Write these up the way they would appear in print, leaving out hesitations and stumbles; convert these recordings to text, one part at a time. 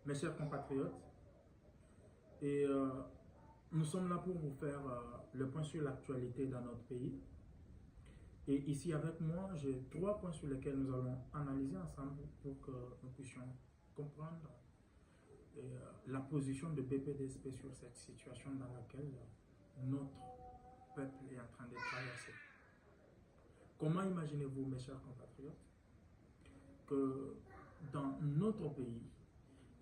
Mes chers compatriotes, et nous sommes là pour vous faire le point sur l'actualité dans notre pays. Et ici avec moi, j'ai 3 points sur lesquels nous allons analyser ensemble pour que nous puissions comprendre la position de BPDSP sur cette situation dans laquelle notre peuple est en train de traverser. Comment imaginez-vous, mes chers compatriotes, que dans notre pays,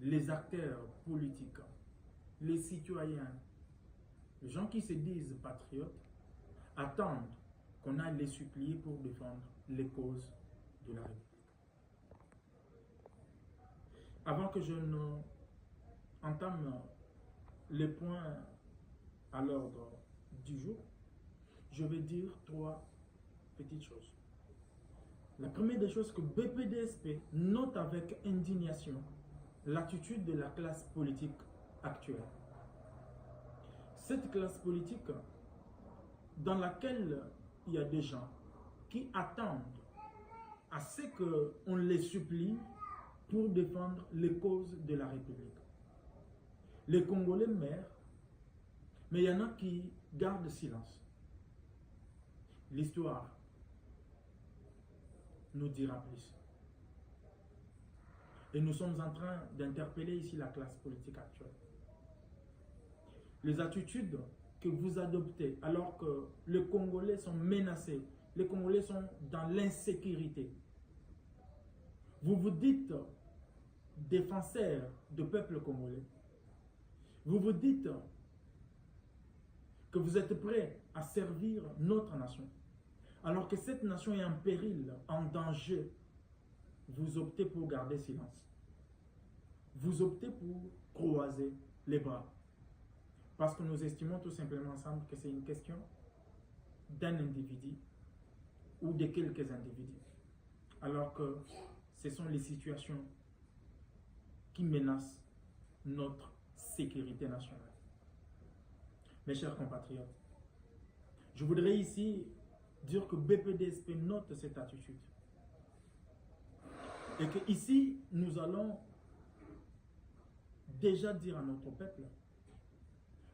les acteurs politiques, les citoyens, les gens qui se disent patriotes, attendent qu'on aille les supplier pour défendre les causes de la République. Avant que je n'entame les points à l'ordre du jour, je vais dire 3 petites choses. La première des choses que BPDSP note avec indignation l'attitude de la classe politique actuelle. Cette classe politique dans laquelle il y a des gens qui attendent à ce qu'on les supplie pour défendre les causes de la République. Les Congolais meurent, mais il y en a qui gardent silence. L'histoire nous dira plus. Et nous sommes en train d'interpeller ici la classe politique actuelle. Les attitudes que vous adoptez alors que les Congolais sont menacés, les Congolais sont dans l'insécurité. Vous vous dites défenseurs du peuple congolais. Vous vous dites que vous êtes prêts à servir notre nation. Alors que cette nation est en péril, en danger, vous optez pour garder silence. Vous optez pour croiser les bras. Parce que nous estimons tout simplement ensemble que c'est une question d'un individu ou de quelques individus. Alors que ce sont les situations qui menacent notre sécurité nationale. Mes chers compatriotes, je voudrais ici dire que BPDSP note cette attitude. Et que ici, nous allons déjà dire à notre peuple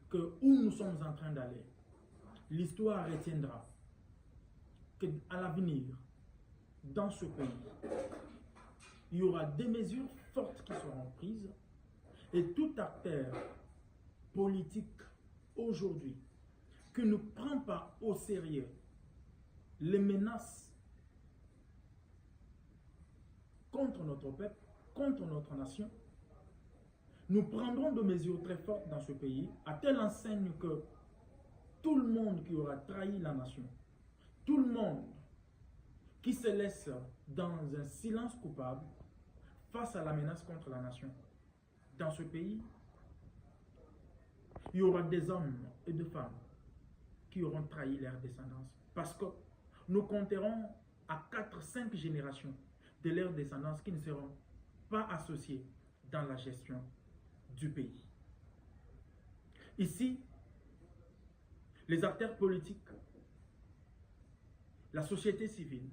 que où nous sommes en train d'aller, l'histoire retiendra qu'à l'avenir, dans ce pays, il y aura des mesures fortes qui seront prises et tout acteur politique aujourd'hui qui ne prend pas au sérieux les menaces contre notre peuple, contre notre nation, nous prendrons des mesures très fortes dans ce pays, à telle enseigne que tout le monde qui aura trahi la nation, tout le monde qui se laisse dans un silence coupable face à la menace contre la nation, dans ce pays, il y aura des hommes et des femmes qui auront trahi leur descendance. Parce que nous compterons à 4-5 générations de leur descendance qui ne seront pas associées dans la gestion du pays. Ici, les acteurs politiques, la société civile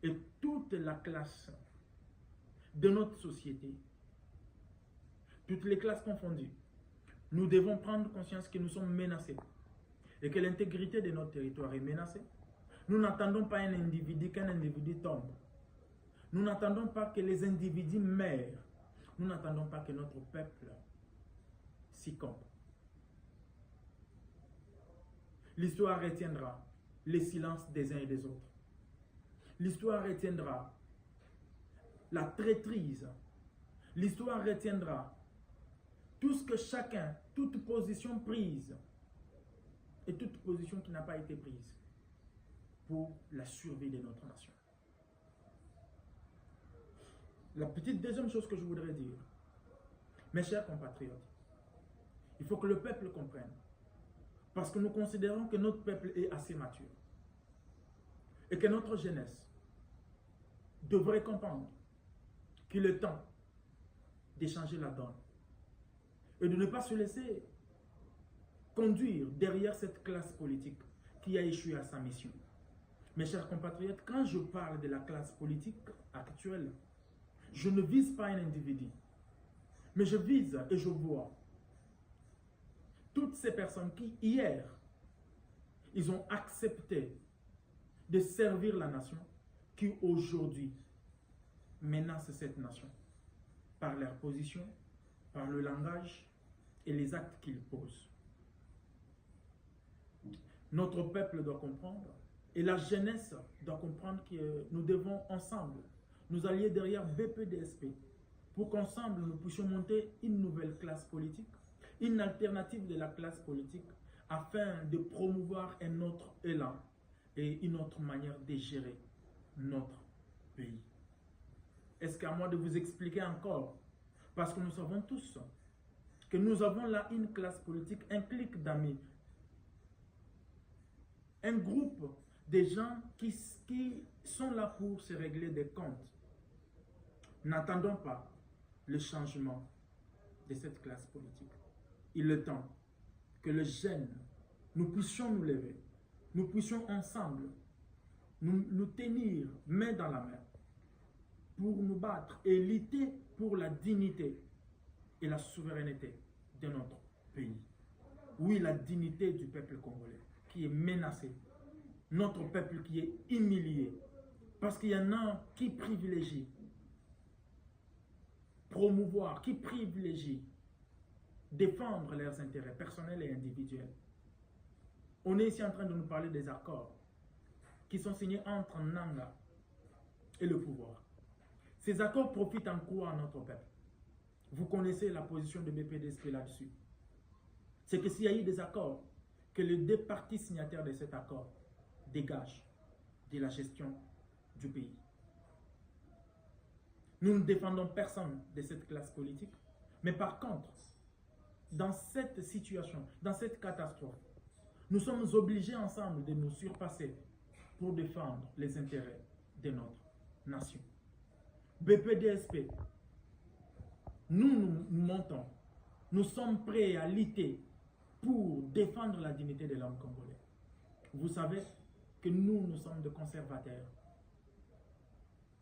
et toute la classe de notre société, toutes les classes confondues, nous devons prendre conscience que nous sommes menacés et que l'intégrité de notre territoire est menacée. Nous n'attendons pas un individu qu'un individu tombe. Nous n'attendons pas que les individus meurent. Nous n'attendons pas que notre peuple succombe. L'histoire retiendra les silences des uns et des autres. L'histoire retiendra la traîtrise. L'histoire retiendra tout ce que chacun, toute position prise et toute position qui n'a pas été prise pour la survie de notre nation. La petite deuxième chose que je voudrais dire, mes chers compatriotes, il faut que le peuple comprenne. Parce que nous considérons que notre peuple est assez mature. Et que notre jeunesse devrait comprendre qu'il est temps d'échanger la donne. Et de ne pas se laisser conduire derrière cette classe politique qui a échoué à sa mission. Mes chers compatriotes, quand je parle de la classe politique actuelle, je ne vise pas un individu. Mais je vise et je vois toutes ces personnes qui, hier, ils ont accepté de servir la nation, qui aujourd'hui menacent cette nation par leur position, par le langage et les actes qu'ils posent. Notre peuple doit comprendre, et la jeunesse doit comprendre que nous devons ensemble nous allier derrière BPDSP pour qu'ensemble nous puissions monter une nouvelle classe politique, une alternative de la classe politique, afin de promouvoir un autre élan et une autre manière de gérer notre pays. Est-ce qu'à moi de vous expliquer encore? Parce que nous savons tous que nous avons là une classe politique, un clique d'amis, un groupe de gens qui sont là pour se régler des comptes. N'attendons pas le changement de cette classe politique. Il est temps que les jeunes, nous puissions nous lever, nous puissions ensemble nous tenir main dans la main pour nous battre et lutter pour la dignité et la souveraineté de notre pays. Oui, la dignité du peuple congolais qui est menacée, notre peuple qui est humilié, parce qu'il y en a qui privilégient promouvoir, qui privilégient défendre leurs intérêts personnels et individuels. On est ici en train de nous parler des accords qui sont signés entre Nanga et le pouvoir. Ces accords profitent en quoi à notre peuple? Vous connaissez la position de BPDSP là-dessus. C'est que s'il y a eu des accords, que les deux parties signataires de cet accord dégagent de la gestion du pays. Nous ne défendons personne de cette classe politique, mais par contre, dans cette situation, dans cette catastrophe, nous sommes obligés ensemble de nous surpasser pour défendre les intérêts de notre nation. BPDSP, nous montons, nous sommes prêts à lutter pour défendre la dignité de l'homme congolais. Vous savez que nous sommes des conservateurs.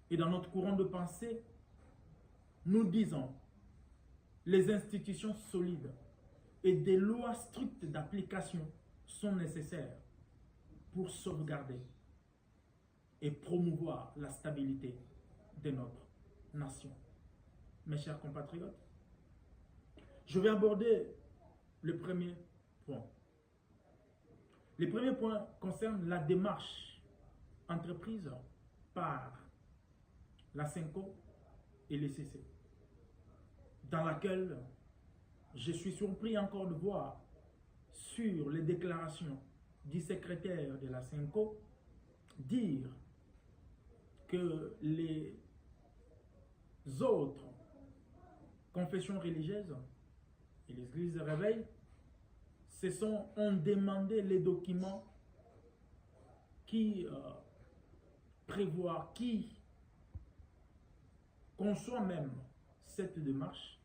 Et dans notre courant de pensée, nous disons les institutions solides et des lois strictes d'application sont nécessaires pour sauvegarder et promouvoir la stabilité de notre nation. Mes chers compatriotes, je vais aborder le premier point. Le premier point concerne la démarche entreprise par la CENCO et le CC, dans laquelle je suis surpris encore de voir sur les déclarations du secrétaire de la CENCO dire que les autres confessions religieuses et les églises de réveil ont demandé les documents qui prévoient, qui conçoit même cette démarche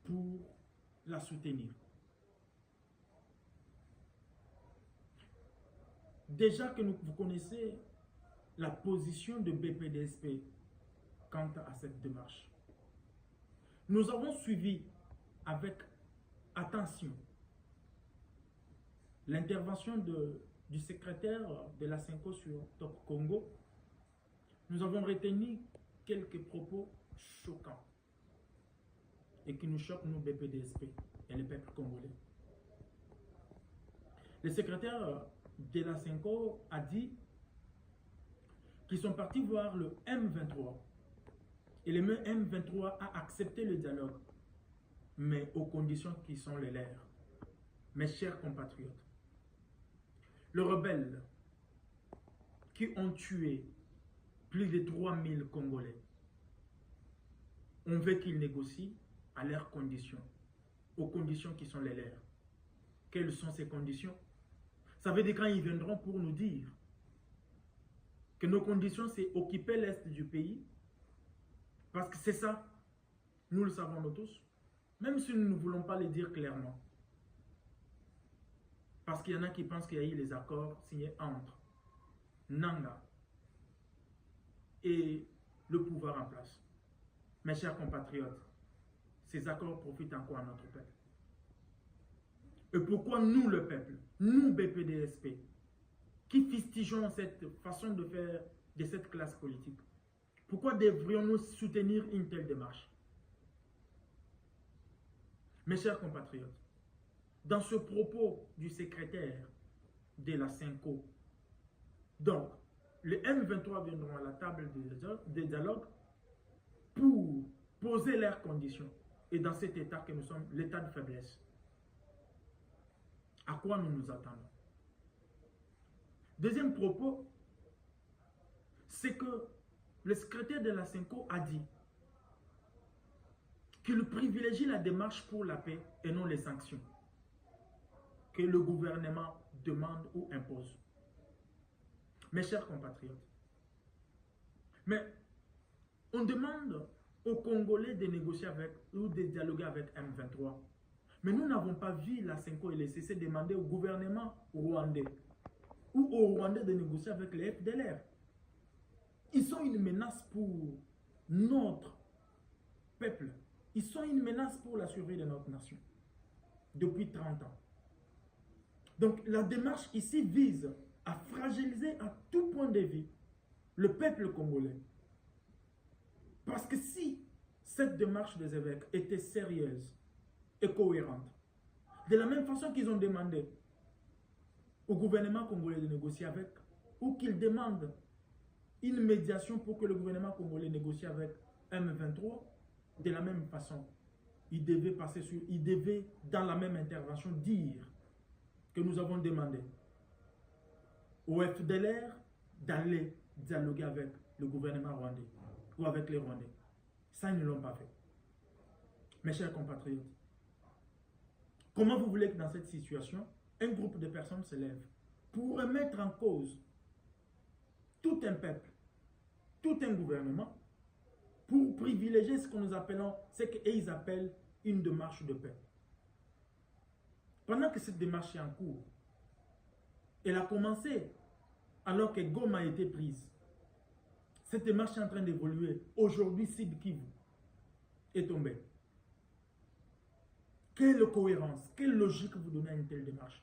pour la soutenir. Déjà que vous connaissez la position de BPDSP quant à cette démarche. Nous avons suivi avec attention l'intervention du secrétaire de la CENCO sur Top Congo. Nous avons retenu quelques propos choquants et qui nous choquent, nous, BPDSP et le peuple congolais. Le secrétaire de la CENCO a dit qu'ils sont partis voir le M23 et le M23 a accepté le dialogue, mais aux conditions qui sont les leurs. Mes chers compatriotes, les rebelles qui ont tué plus de 3000 Congolais, on veut qu'ils négocient à leurs conditions, aux conditions qui sont les leurs. Quelles sont ces conditions? Ça veut dire quand ils viendront pour nous dire que nos conditions, c'est occuper l'Est du pays, parce que c'est ça, nous le savons nous tous, même si nous ne voulons pas le dire clairement. Parce qu'il y en a qui pensent qu'il y a eu les accords signés entre Nanga et le pouvoir en place. Mes chers compatriotes, ces accords profitent encore à notre peuple? Et pourquoi nous, le peuple, nous, BPDSP, qui fustigeons cette façon de faire de cette classe politique, pourquoi devrions-nous soutenir une telle démarche? Mes chers compatriotes, dans ce propos du secrétaire de la CENCO, donc, les M23 viendront à la table des dialogues pour poser leurs conditions. Et dans cet état que nous sommes, l'état de faiblesse, à quoi nous nous attendons? Deuxième propos, c'est que le secrétaire de la CENCO a dit qu'il privilégie la démarche pour la paix et non les sanctions que le gouvernement demande ou impose. Mes chers compatriotes, mais on demande aux Congolais de négocier avec ou de dialoguer avec M23. Mais nous n'avons pas vu la CENCO et le CC demander au gouvernement rwandais ou aux Rwandais de négocier avec les FDLR. Ils sont une menace pour notre peuple. Ils sont une menace pour la survie de notre nation depuis 30 ans. Donc la démarche ici vise à fragiliser à tout point de vue le peuple congolais. Parce que si cette démarche des évêques était sérieuse et cohérente, de la même façon qu'ils ont demandé au gouvernement congolais de négocier avec, ou qu'ils demandent une médiation pour que le gouvernement congolais négocie avec M23, de la même façon, ils devaient dans la même intervention dire que nous avons demandé au FDLR d'aller dialoguer avec le gouvernement rwandais ou avec les Rwandais. Ça, ils ne l'ont pas fait. Mes chers compatriotes, comment vous voulez que dans cette situation, un groupe de personnes se lève pour remettre en cause tout un peuple, tout un gouvernement, pour privilégier ce que nous appelons, ce qu'ils appellent une démarche de paix? Pendant que cette démarche est en cours, elle a commencé alors que Goma a été prise. Cette démarche est en train d'évoluer. Aujourd'hui, Sud Kivu est tombé. Quelle cohérence, quelle logique vous donnez à une telle démarche?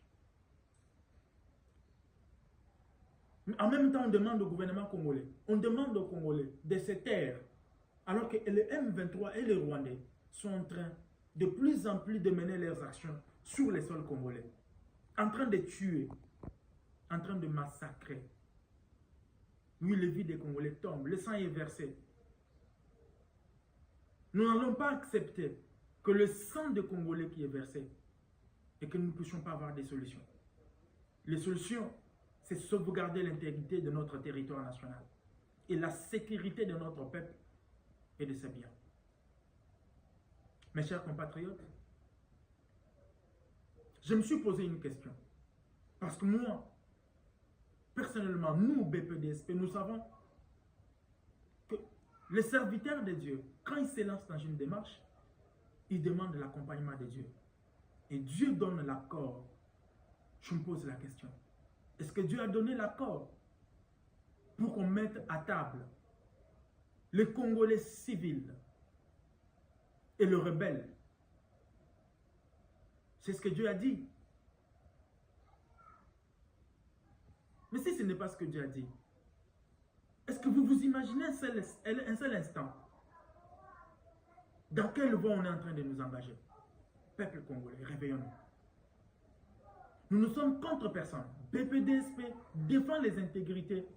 En même temps, on demande au gouvernement congolais, on demande aux Congolais de se taire, alors que les M23 et les Rwandais sont en train de plus en plus de mener leurs actions sur les sols congolais, en train de tuer, en train de massacrer. Oui, les vies des Congolais tombent, le sang est versé. Nous n'allons pas accepter que le sang des Congolais qui est versé et que nous ne puissions pas avoir des solutions. Les solutions, c'est sauvegarder l'intégrité de notre territoire national et la sécurité de notre peuple et de ses biens. Mes chers compatriotes, je me suis posé une question. Parce que moi, personnellement, nous, BPDSP, nous savons que les serviteurs de Dieu, quand ils se lancent dans une démarche, ils demandent l'accompagnement de Dieu. Et Dieu donne l'accord. Je me pose la question. Est-ce que Dieu a donné l'accord pour qu'on mette à table les Congolais civils et le rebelle? C'est ce que Dieu a dit. Mais si ce n'est pas ce que Dieu a dit, est-ce que vous vous imaginez un seul instant dans quelle voie on est en train de nous engager? Peuple congolais, réveillons-nous. Nous ne sommes contre personne. BPDSP défend les intégrités,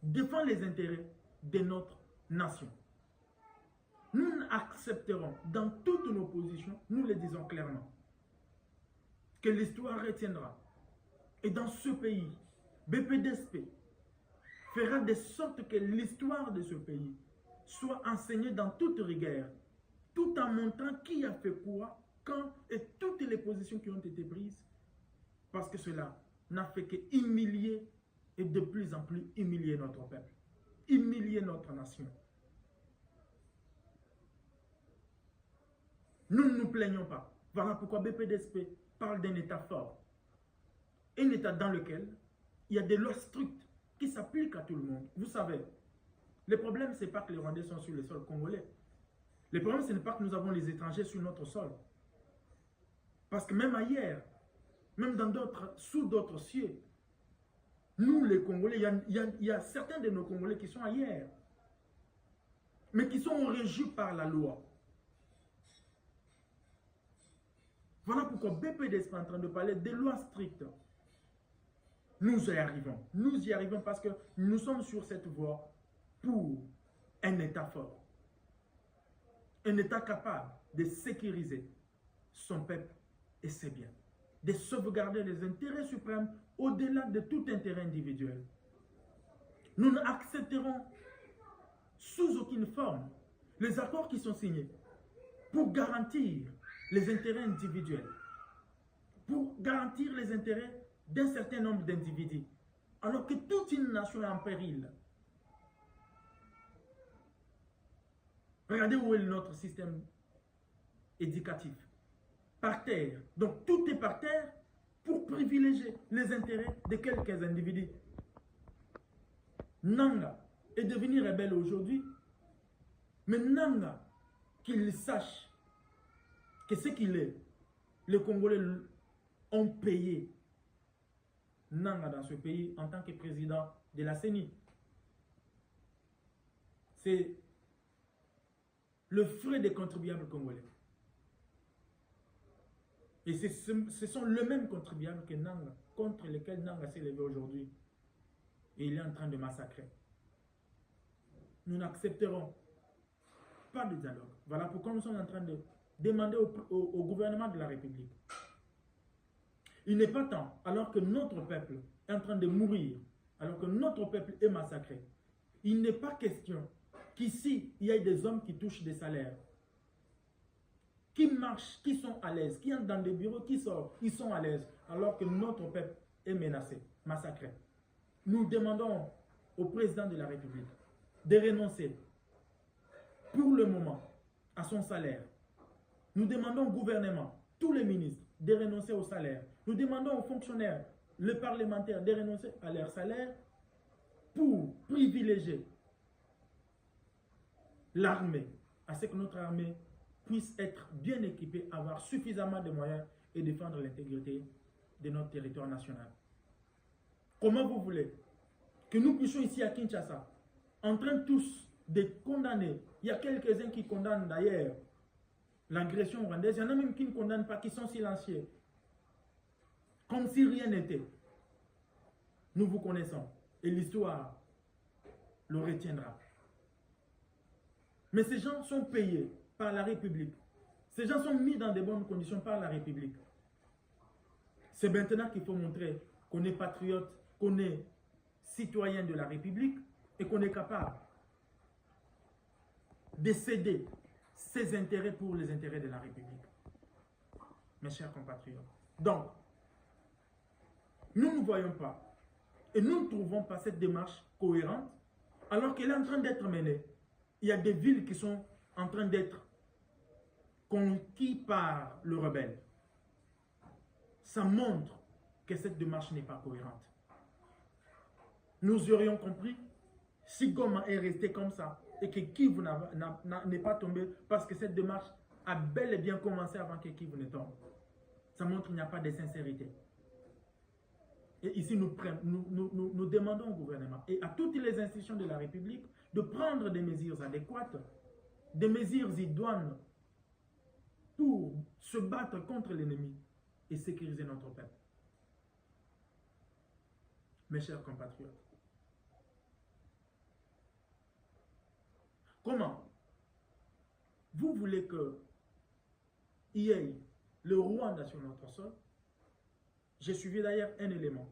défend les intérêts de notre nation. Nous accepterons dans toutes nos positions, nous le disons clairement, que l'histoire retiendra. Et dans ce pays, BPDSP fera de sorte que l'histoire de ce pays soit enseignée dans toute rigueur, tout en montrant qui a fait quoi, quand et toutes les positions qui ont été prises, parce que cela n'a fait que humilier et de plus en plus humilier notre peuple, humilier notre nation. Nous ne nous plaignons pas. Voilà pourquoi BPDSP parle d'un État fort. Un État dans lequel il y a des lois strictes qui s'appliquent à tout le monde. Vous savez, le problème, ce n'est pas que les Rwandais sont sur le sol congolais. Le problème, ce n'est pas que nous avons les étrangers sur notre sol. Parce que même ailleurs, même dans sous d'autres cieux, nous les Congolais, il y a certains de nos Congolais qui sont ailleurs, mais qui sont régis par la loi. Voilà pourquoi BPDS est en train de parler des lois strictes. Nous y arrivons. Nous y arrivons parce que nous sommes sur cette voie pour un État fort. Un État capable de sécuriser son peuple et ses biens. De sauvegarder les intérêts suprêmes au-delà de tout intérêt individuel. Nous n'accepterons sous aucune forme les accords qui sont signés pour garantir les intérêts individuels, pour garantir les intérêts d'un certain nombre d'individus, alors que toute une nation est en péril. Regardez où est notre système éducatif. Par terre. Donc tout est par terre pour privilégier les intérêts de quelques individus. Nanga est devenu rebelle aujourd'hui, mais Nanga, qu'il sache que ce qu'il est, les Congolais ont payé Nanga dans ce pays en tant que président de la CENI. C'est le frais des contribuables congolais. Et ce sont les mêmes contribuables que Nanga, contre lesquels Nanga s'est levé aujourd'hui. Et il est en train de massacrer. Nous n'accepterons pas de dialogue. Voilà pourquoi nous sommes en train de demander au gouvernement de la République. Il n'est pas temps, alors que notre peuple est en train de mourir, alors que notre peuple est massacré, il n'est pas question qu'ici, il y ait des hommes qui touchent des salaires, qui marchent, qui sont à l'aise, qui entrent dans des bureaux, qui sortent, ils sont à l'aise, alors que notre peuple est menacé, massacré. Nous demandons au président de la République de renoncer pour le moment à son salaire. Nous demandons au gouvernement, tous les ministres, de renoncer au salaire. Nous demandons aux fonctionnaires, les parlementaires, de renoncer à leur salaire pour privilégier l'armée, à ce que notre armée puisse être bien équipée, avoir suffisamment de moyens et défendre l'intégrité de notre territoire national. Comment vous voulez que nous puissions ici à Kinshasa, en train tous de condamner, il y a quelques-uns qui condamnent d'ailleurs l'agression rwandaise, il y en a même qui ne condamnent pas, qui sont silencieux, comme si rien n'était. Nous vous connaissons et l'histoire le retiendra. Mais ces gens sont payés par la République. Ces gens sont mis dans de bonnes conditions par la République. C'est maintenant qu'il faut montrer qu'on est patriote, qu'on est citoyen de la République et qu'on est capable de céder ses intérêts pour les intérêts de la République. Mes chers compatriotes. Donc, nous ne voyons pas et nous ne trouvons pas cette démarche cohérente alors qu'elle est en train d'être menée. Il y a des villes qui sont en train d'être conquises par le rebelle. Ça montre que cette démarche n'est pas cohérente. Nous aurions compris si Goma est resté comme ça et que Kivu n'est pas tombé parce que cette démarche a bel et bien commencé avant que Kivu ne tombe. Ça montre qu'il n'y a pas de sincérité. Et ici, nous demandons au gouvernement et à toutes les institutions de la République de prendre des mesures adéquates, des mesures idoines pour se battre contre l'ennemi et sécuriser notre peuple. Mes chers compatriotes, comment vous voulez qu'il y ait le Rwanda sur notre sol? J'ai suivi d'ailleurs un élément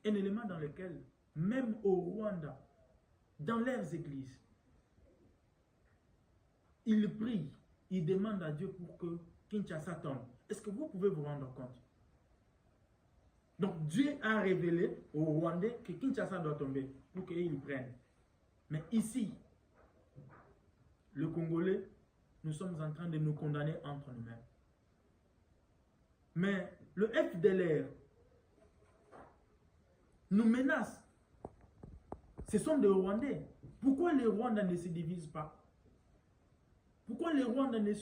dans lequel, même au Rwanda, dans leurs églises, ils prient, ils demandent à Dieu pour que Kinshasa tombe. Est-ce que vous pouvez vous rendre compte? Donc Dieu a révélé aux Rwandais que Kinshasa doit tomber pour qu'ils prennent. Mais ici, le Congolais, nous sommes en train de nous condamner entre nous-mêmes. Mais le FDLR nous menace. Ce sont des Rwandais. Pourquoi les Rwandais ne se divisent pas? les Rwandais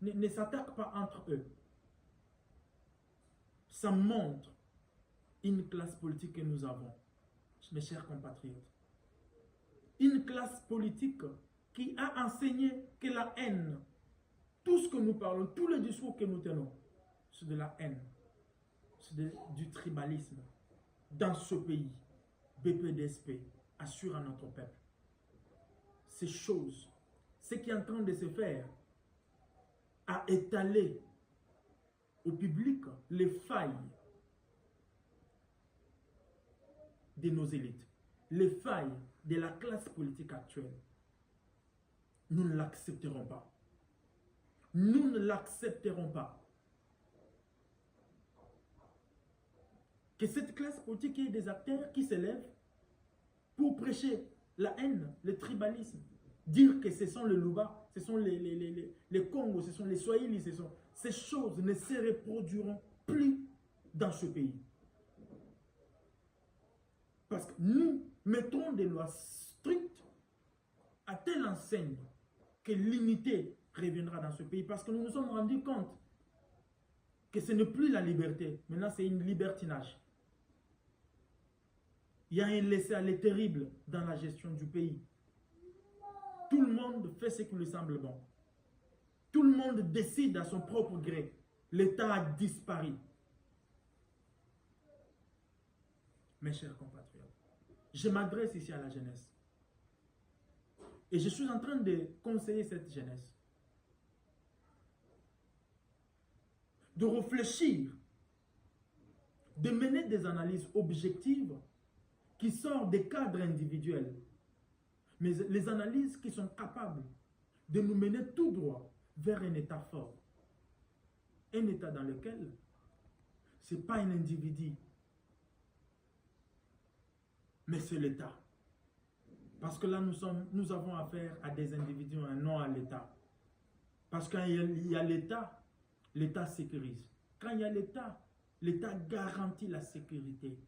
ne s'attaquent pas entre eux, ça montre une classe politique que nous avons, mes chers compatriotes. Une classe politique qui a enseigné que la haine, tout ce que nous parlons, tous les discours que nous tenons, c'est de la haine, c'est du tribalisme. Dans ce pays, BPDSP assure à notre peuple ces choses, ce qui est en train de se faire, à étaler au public les failles de nos élites, les failles de la classe politique actuelle. Nous ne l'accepterons pas. Nous ne l'accepterons pas. Que cette classe politique ait des acteurs qui s'élèvent pour prêcher la haine, le tribalisme, dire que ce sont les Luba, ce sont les Congos, ce sont les Swahili, ces choses ne se reproduiront plus dans ce pays. Parce que nous mettons des lois strictes à telle enseigne que l'unité reviendra dans ce pays. Parce que nous nous sommes rendus compte que ce n'est plus la liberté. Maintenant, c'est une libertinage. Il y a un laisser-aller terrible dans la gestion du pays. Tout le monde fait ce qui lui semble bon. Tout le monde décide à son propre gré. L'État a disparu. Mes chers compatriotes, je m'adresse ici à la jeunesse. Et je suis en train de conseiller cette jeunesse de réfléchir, de mener des analyses objectives qui sortent des cadres individuels, mais les analyses qui sont capables de nous mener tout droit vers un État fort. Un État dans lequel ce n'est pas un individu, mais c'est l'État. Parce que là, nous avons affaire à des individus, non à l'État. Parce qu'il y a l'État, l'État sécurise. Quand il y a l'État, l'État garantit la sécurité.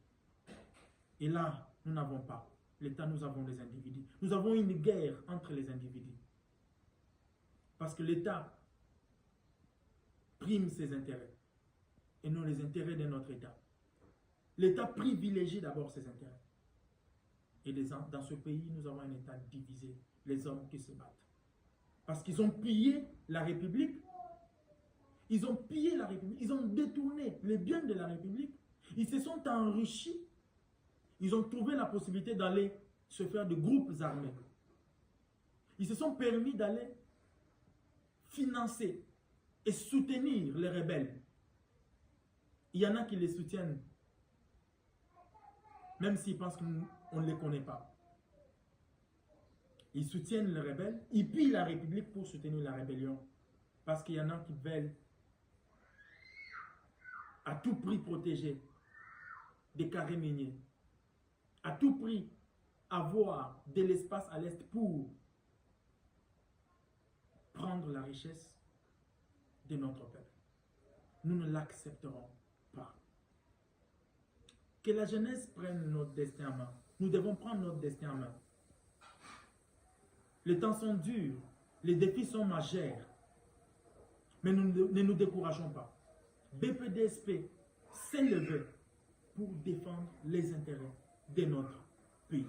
Et là, nous n'avons pas. L'État, nous avons les individus. Nous avons une guerre entre les individus. Parce que l'État prime ses intérêts et non les intérêts de notre État. L'État privilégie d'abord ses intérêts. Et dans ce pays, nous avons un État divisé. Les hommes qui se battent. Parce qu'ils ont pillé la République. Ils ont pillé la République. Ils ont détourné les biens de la République. Ils se sont enrichis. Ils ont trouvé la possibilité d'aller se faire de groupes armés. Ils se sont permis d'aller financer et soutenir les rebelles. Il y en a qui les soutiennent, même s'ils pensent qu'on ne les connaît pas. Ils soutiennent les rebelles, ils pillent la République pour soutenir la rébellion. Parce qu'il y en a qui veulent à tout prix protéger des carrés miniers. À tout prix avoir de l'espace à l'est pour prendre la richesse de notre peuple. Nous ne l'accepterons pas. Que la jeunesse prenne notre destin en main. Nous devons prendre notre destin en main. Les temps sont durs, les défis sont majeurs, mais nous ne nous décourageons pas. BPDSP s'est levé pour défendre les intérêts de notre pays.